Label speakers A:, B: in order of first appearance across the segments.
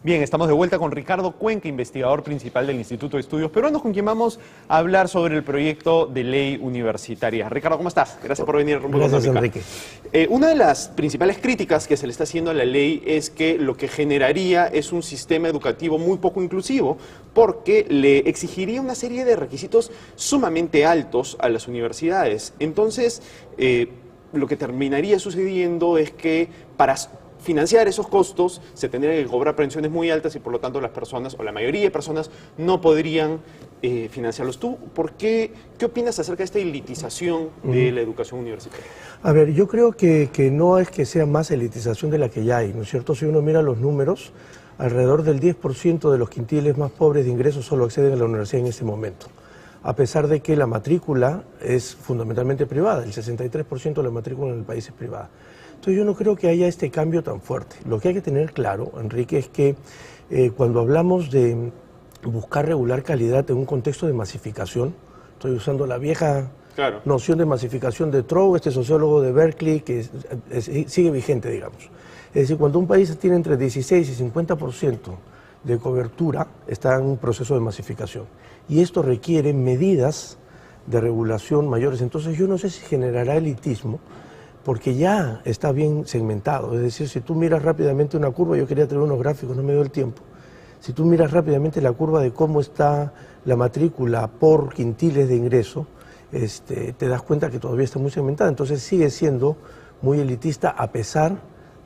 A: Bien, estamos de vuelta con Ricardo Cuenca, investigador principal del Instituto de Estudios Peruanos, con quien vamos a hablar sobre el proyecto de ley universitaria. Ricardo, ¿cómo estás? Gracias por venir.
B: Gracias, Enrique.
A: Una de las principales críticas que se le está haciendo a la ley es que lo que generaría es un sistema educativo muy poco inclusivo, porque le exigiría una serie de requisitos sumamente altos a las universidades. Entonces, lo que terminaría sucediendo es que para financiar esos costos se tendrían que cobrar pensiones muy altas y por lo tanto las personas, o la mayoría de personas, no podrían financiarlos. ¿Tú qué opinas acerca de esta elitización de la educación universitaria?
B: A ver, yo creo que no es que sea más elitización de la que ya hay, ¿no es cierto? Si uno mira los números, alrededor del 10% de los quintiles más pobres de ingresos solo acceden a la universidad en este momento, a pesar de que la matrícula es fundamentalmente privada, el 63% de la matrícula en el país es privada. Entonces yo no creo que haya este cambio tan fuerte. Lo que hay que tener claro, Enrique, es que cuando hablamos de buscar regular calidad en un contexto de masificación, estoy usando la vieja noción de masificación de Trow, este sociólogo de Berkeley, que sigue vigente, digamos. Es decir, cuando un país tiene entre 16 y 50% de cobertura, está en un proceso de masificación. Y esto requiere medidas de regulación mayores. Entonces yo no sé si generará elitismo, porque ya está bien segmentado. Es decir, si tú miras rápidamente una curva, yo quería traer unos gráficos, no me dio el tiempo. Si tú miras rápidamente la curva de cómo está la matrícula por quintiles de ingreso, te das cuenta que todavía está muy segmentada. Entonces sigue siendo muy elitista a pesar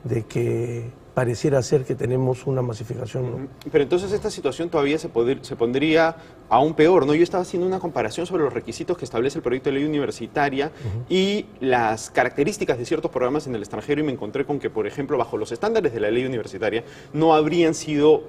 B: de que pareciera ser que tenemos una masificación, ¿no?
A: Pero entonces esta situación todavía se pondría aún peor, ¿no? Yo estaba haciendo una comparación sobre los requisitos que establece el proyecto de ley universitaria y las características de ciertos programas en el extranjero, y me encontré con que, por ejemplo, bajo los estándares de la ley universitaria no habría sido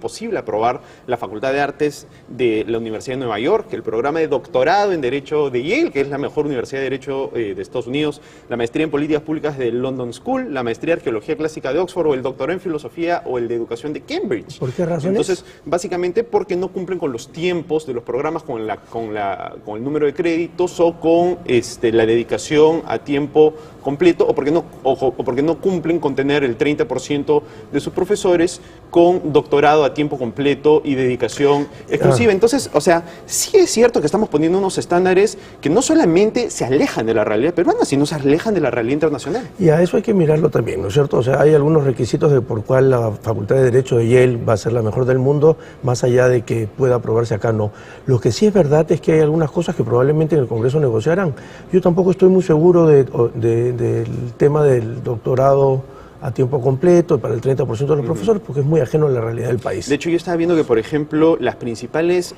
A: posible aprobar la Facultad de Artes de la Universidad de Nueva York, el programa de doctorado en Derecho de Yale, que es la mejor universidad de Derecho de Estados Unidos, la maestría en Políticas Públicas de London School, la maestría en Arqueología Clásica de Oxford, o el doctorado en Filosofía o el de Educación de Cambridge.
B: ¿Por qué razones?
A: Entonces, básicamente porque no cumplen con los tiempos de los programas, con el número de créditos o con la dedicación a tiempo completo, o porque no cumplen con tener el 30% de sus profesores con doctorado a tiempo completo y dedicación exclusiva. Entonces, o sea, sí es cierto que estamos poniendo unos estándares que no solamente se alejan de la realidad peruana, sino se alejan de la realidad internacional.
B: Y a eso hay que mirarlo también, ¿no es cierto? O sea, hay algunos requisitos de por cuál la Facultad de Derecho de Yale va a ser la mejor del mundo, más allá de que pueda aprobarse acá, no. Lo que sí es verdad es que hay algunas cosas que probablemente en el Congreso negociarán. Yo tampoco estoy muy seguro del tema del doctorado a tiempo completo para el 30% de los profesores, porque es muy ajeno a la realidad del país.
A: De hecho, yo estaba viendo que, por ejemplo, las principales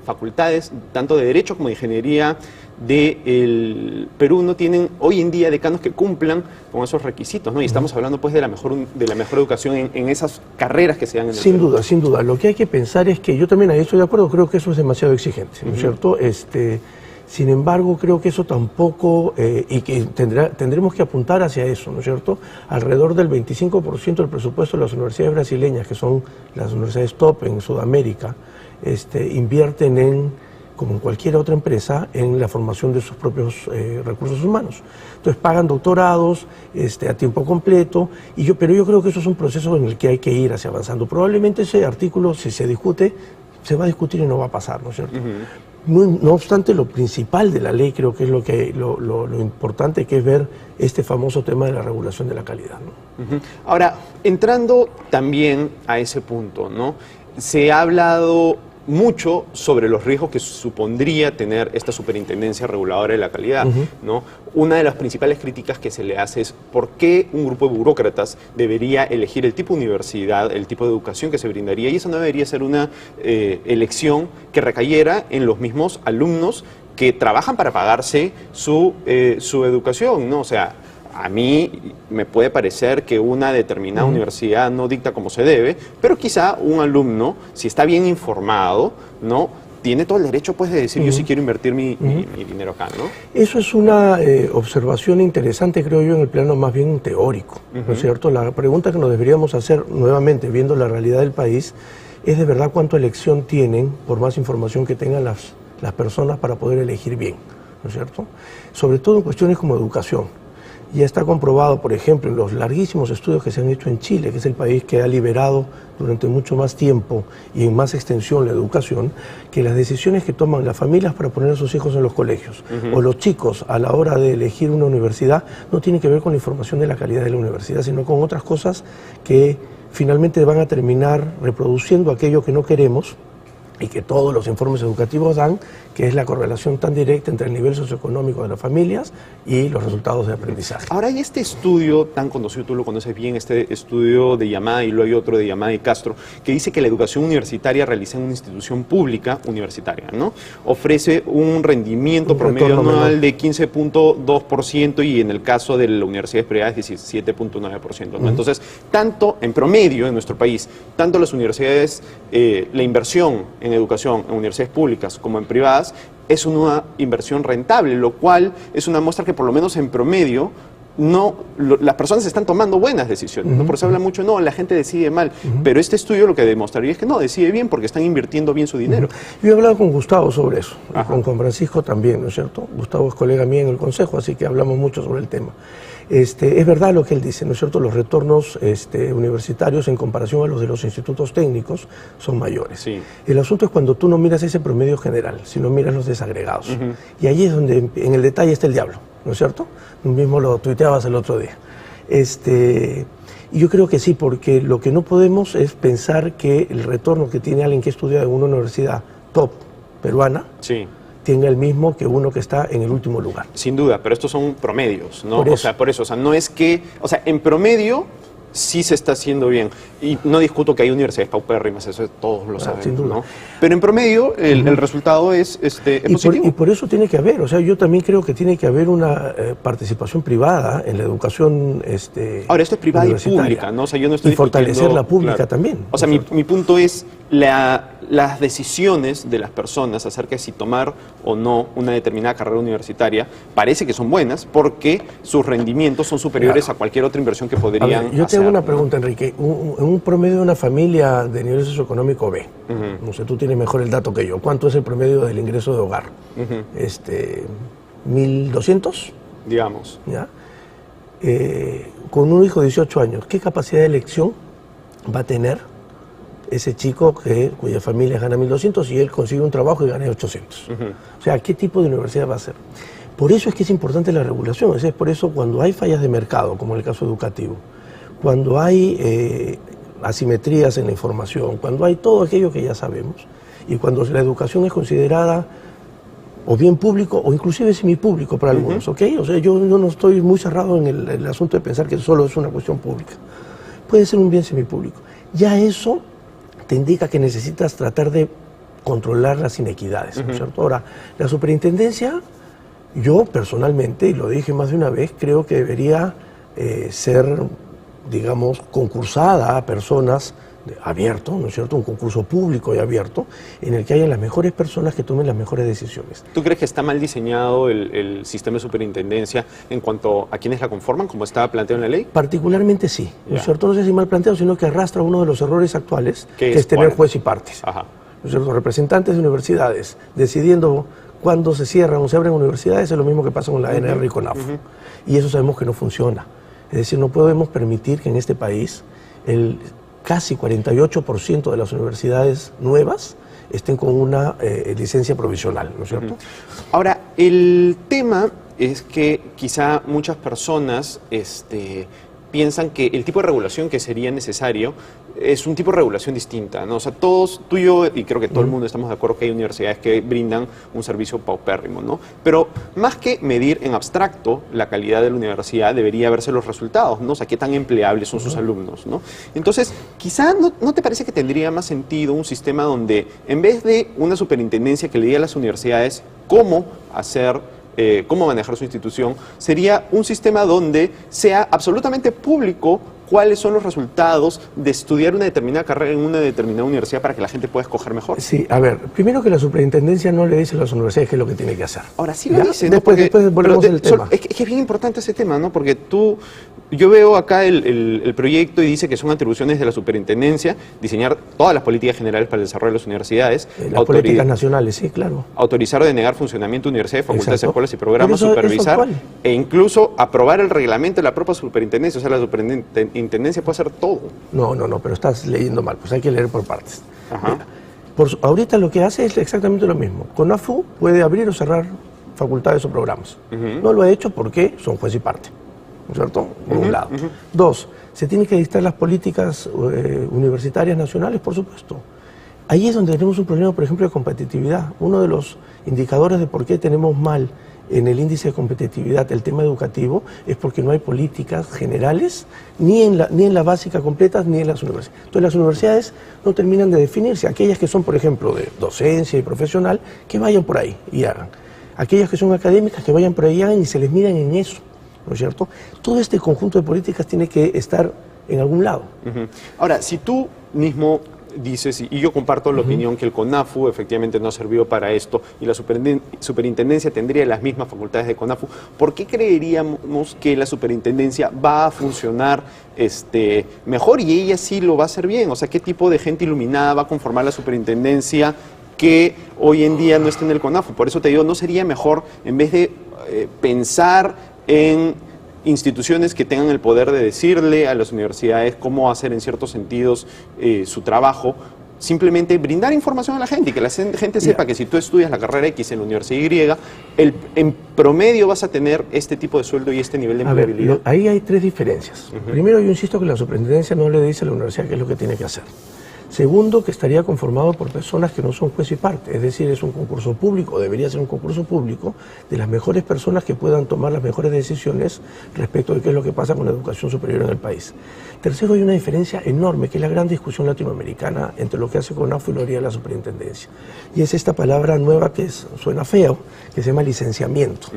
A: facultades, tanto de Derecho como de Ingeniería del Perú, no tienen hoy en día decanos que cumplan con esos requisitos, ¿no? Y estamos hablando, pues, de la mejor educación en esas carreras que se dan en el
B: Sin
A: Perú.
B: duda, sin duda. Lo que hay que pensar es que yo también ahí estoy de acuerdo, creo que eso es demasiado exigente, ¿no es cierto? Sin embargo, creo que eso tampoco, y que tendremos que apuntar hacia eso, ¿no es cierto? Alrededor del 25% del presupuesto de las universidades brasileñas, que son las universidades top en Sudamérica, invierten como en cualquier otra empresa, en la formación de sus propios recursos humanos. Entonces pagan doctorados a tiempo completo, pero yo creo que eso es un proceso en el que hay que ir hacia avanzando. Probablemente ese artículo, si se discute, se va a discutir y no va a pasar, ¿no es cierto? No obstante, lo principal de la ley creo que es lo importante, que es ver este famoso tema de la regulación de la calidad, ¿no?
A: Ahora, entrando también a ese punto, ¿no? Se ha hablado mucho sobre los riesgos que supondría tener esta superintendencia reguladora de la calidad, ¿no? Una de las principales críticas que se le hace es por qué un grupo de burócratas debería elegir el tipo de universidad, el tipo de educación que se brindaría, y eso no debería ser una elección que recayera en los mismos alumnos que trabajan para pagarse su educación, ¿no? O sea, a mí me puede parecer que una determinada universidad no dicta como se debe, pero quizá un alumno, si está bien informado, ¿no?, tiene todo el derecho, pues, de decir yo sí quiero invertir mi dinero acá, ¿no?
B: Eso es una observación interesante, creo yo, en el plano más bien teórico, ¿no es cierto? La pregunta que nos deberíamos hacer nuevamente, viendo la realidad del país, es de verdad cuánta elección tienen, por más información que tengan las personas, para poder elegir bien, ¿no es cierto? Sobre todo en cuestiones como educación. Ya está comprobado, por ejemplo, en los larguísimos estudios que se han hecho en Chile, que es el país que ha liberado durante mucho más tiempo y en más extensión la educación, que las decisiones que toman las familias para poner a sus hijos en los colegios o los chicos a la hora de elegir una universidad no tienen que ver con la información de la calidad de la universidad, sino con otras cosas que finalmente van a terminar reproduciendo aquello que no queremos y que todos los informes educativos dan, que es la correlación tan directa entre el nivel socioeconómico de las familias y los resultados de aprendizaje.
A: Ahora hay este estudio tan conocido, tú lo conoces bien, este estudio de Yamada y luego hay otro de Yamada y Castro, que dice que la educación universitaria realizada en una institución pública universitaria, ¿no?, ofrece un rendimiento promedio anual de 15.2% y en el caso de la universidad privada es 17.9%, ¿no? Entonces, tanto en promedio en nuestro país, tanto las universidades, la inversión en educación en universidades públicas como en privadas, es una inversión rentable, lo cual es una muestra que por lo menos en promedio las personas están tomando buenas decisiones, ¿no? Por eso habla mucho, no, la gente decide mal, pero este estudio lo que demostraría es que no, decide bien porque están invirtiendo bien su dinero.
B: Yo he hablado con Gustavo sobre eso, y con Francisco también, ¿no es cierto? Gustavo es colega mío en el consejo, así que hablamos mucho sobre el tema. Es verdad lo que él dice, ¿no es cierto? Los retornos universitarios en comparación a los de los institutos técnicos son mayores.
A: Sí.
B: El asunto es cuando tú no miras ese promedio general, sino miras los desagregados. Y allí es donde en el detalle está el diablo, ¿no es cierto? Tú mismo lo tuiteabas el otro día. Y yo creo que sí, porque lo que no podemos es pensar que el retorno que tiene alguien que estudia en una universidad top peruana,
A: sí,
B: tenga el mismo que uno que está en el último lugar.
A: Sin duda, pero estos son promedios, ¿no?
B: Por eso.
A: O sea, no es que, o sea, en promedio sí se está haciendo bien. Y no discuto que hay universidades paupérrimas, eso todos lo saben,
B: sin duda,
A: ¿no? Pero en promedio el resultado es positivo.
B: Y por eso tiene que haber, o sea, yo también creo que tiene que haber una participación privada en la educación
A: Ahora, esto es privada y pública, ¿no? O sea, yo no estoy
B: y fortalecer la pública,
A: claro,
B: también.
A: O sea, mi punto es las decisiones de las personas acerca de si tomar o no una determinada carrera universitaria parece que son buenas porque sus rendimientos son superiores a cualquier otra inversión que podrían hacer.
B: Yo te hago una pregunta, Enrique. En un promedio de una familia de nivel socioeconómico B, no sé, tú tienes mejor el dato que yo, ¿cuánto es el promedio del ingreso de hogar? 1.200,
A: digamos.
B: ¿Ya? Con un hijo de 18 años, ¿qué capacidad de elección va a tener ese chico cuya familia gana 1.200 y él consigue un trabajo y gana 800? O sea, ¿qué tipo de universidad va a ser? Por eso es que es importante la regulación. Es por eso cuando hay fallas de mercado, como en el caso educativo, cuando hay asimetrías en la información, cuando hay todo aquello que ya sabemos, y cuando la educación es considerada o bien público o inclusive semipúblico para algunos, ¿ok? O sea, yo no estoy muy cerrado en el asunto de pensar que solo es una cuestión pública. Puede ser un bien semipúblico. Ya eso te indica que necesitas tratar de controlar las inequidades, ¿no es cierto? Ahora, la superintendencia, yo personalmente, y lo dije más de una vez, creo que debería ser, digamos, concursada a personas abierto, ¿no es cierto? Un concurso público y abierto en el que hayan las mejores personas que tomen las mejores decisiones.
A: ¿Tú crees que está mal diseñado el sistema de superintendencia en cuanto a quienes la conforman, como está planteado en la ley?
B: Particularmente sí, ¿no es cierto? No sé si mal planteado, sino que arrastra uno de los errores actuales, que es tener juez y partes.
A: Ajá.
B: ¿No es cierto? Representantes de universidades decidiendo cuándo se cierran o se abren universidades es lo mismo que pasa con la ANR y con AFO. Y eso sabemos que no funciona. Es decir, no podemos permitir que en este país el casi 48% de las universidades nuevas estén con una licencia provisional, ¿no es cierto?
A: Ahora, el tema es que quizá muchas personas piensan que el tipo de regulación que sería necesario es un tipo de regulación distinta, ¿no? O sea, todos, tú y yo, y creo que todo el mundo estamos de acuerdo que hay universidades que brindan un servicio paupérrimo, ¿no? Pero más que medir en abstracto la calidad de la universidad, debería verse los resultados, ¿no? O sea, qué tan empleables son sus alumnos, ¿no? Entonces, quizá ¿no te parece que tendría más sentido un sistema donde, en vez de una superintendencia que le diga a las universidades cómo manejar su institución, sería un sistema donde sea absolutamente público cuáles son los resultados de estudiar una determinada carrera en una determinada universidad para que la gente pueda escoger mejor?
B: Sí, a ver, primero que la superintendencia no le dice a las universidades qué es lo que tiene que hacer.
A: Ahora sí lo dice, ¿no?
B: Después volvemos al tema.
A: Es que es bien importante ese tema, ¿no? Porque tú yo veo acá el proyecto y dice que son atribuciones de la superintendencia diseñar todas las políticas generales para el desarrollo de las universidades.
B: Las políticas nacionales, sí, claro.
A: Autorizar o denegar funcionamiento de universidades, facultades,
B: Exacto.
A: escuelas y programas, supervisar e incluso aprobar el reglamento de la propia superintendencia. O sea, la superintendencia puede hacer todo.
B: No, pero estás leyendo mal, pues hay que leer por partes.
A: Ajá.
B: Ahorita lo que hace es exactamente lo mismo. CONAFU puede abrir o cerrar facultades o programas. No lo ha hecho porque son juez y parte, ¿no es cierto? Por un lado. Dos, se tienen que dictar las políticas universitarias nacionales, por supuesto. Ahí es donde tenemos un problema, por ejemplo, de competitividad. Uno de los indicadores de por qué tenemos mal en el índice de competitividad el tema educativo es porque no hay políticas generales ni en la básica completa ni en las universidades. Entonces las universidades no terminan de definirse. Aquellas que son, por ejemplo, de docencia y profesional, que vayan por ahí y hagan. Aquellas que son académicas, que vayan por ahí y hagan y se les midan en eso, ¿no es cierto? Todo este conjunto de políticas tiene que estar en algún lado.
A: Ahora, si tú mismo dices, y yo comparto la opinión que el CONAFU efectivamente no ha servido para esto y la superintendencia tendría las mismas facultades de CONAFU, ¿por qué creeríamos que la superintendencia va a funcionar mejor y ella sí lo va a hacer bien? O sea, ¿qué tipo de gente iluminada va a conformar la superintendencia que hoy en día no está en el CONAFU? Por eso te digo, ¿no sería mejor, en vez de pensar en instituciones que tengan el poder de decirle a las universidades cómo hacer en ciertos sentidos su trabajo, simplemente brindar información a la gente y que la gente sepa que si tú estudias la carrera X en la Universidad Y, en promedio vas a tener este tipo de sueldo y este nivel de empleabilidad?
B: Ahí hay tres diferencias. Primero, yo insisto que la superintendencia no le dice a la universidad qué es lo que tiene que hacer. Segundo, que estaría conformado por personas que no son juez y parte, es decir, es un concurso público, debería ser un concurso público de las mejores personas que puedan tomar las mejores decisiones respecto de qué es lo que pasa con la educación superior en el país. Tercero, hay una diferencia enorme, que es la gran discusión latinoamericana entre lo que hace CONAFU y lo haría la superintendencia. Y es esta palabra nueva que suena feo, que se llama licenciamiento.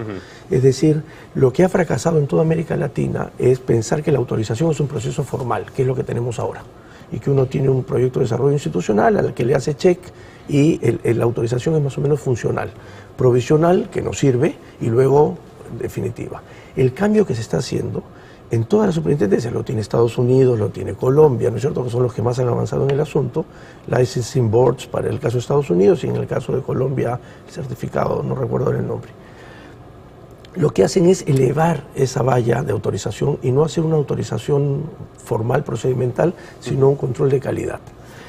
B: Es decir, lo que ha fracasado en toda América Latina es pensar que la autorización es un proceso formal, que es lo que tenemos ahora, y que uno tiene un proyecto de desarrollo institucional al que le hace check y la autorización es más o menos funcional, provisional, que nos sirve, y luego definitiva. El cambio que se está haciendo en todas las superintendencias, lo tiene Estados Unidos, lo tiene Colombia, ¿no es cierto?, que son los que más han avanzado en el asunto, licensing boards para el caso de Estados Unidos y en el caso de Colombia el certificado, no recuerdo el nombre. Lo que hacen es elevar esa valla de autorización y no hacer una autorización formal, procedimental, sino un control de calidad.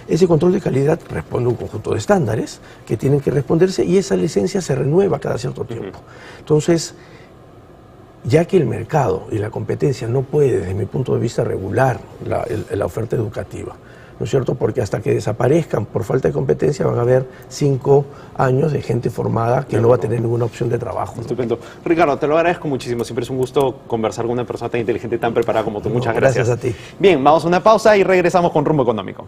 B: Ese control de calidad responde a un conjunto de estándares que tienen que responderse y esa licencia se renueva cada cierto tiempo. Entonces, ya que el mercado y la competencia no puede, desde mi punto de vista, regular la oferta educativa, ¿no es cierto? Porque hasta que desaparezcan por falta de competencia van a haber 5 años de gente formada que no va a tener ninguna opción de trabajo.
A: Estupendo. Ricardo, te lo agradezco muchísimo. Siempre es un gusto conversar con una persona tan inteligente, tan preparada como tú. Muchas gracias.
B: Gracias a ti.
A: Bien, vamos a una pausa y regresamos con Rumbo Económico.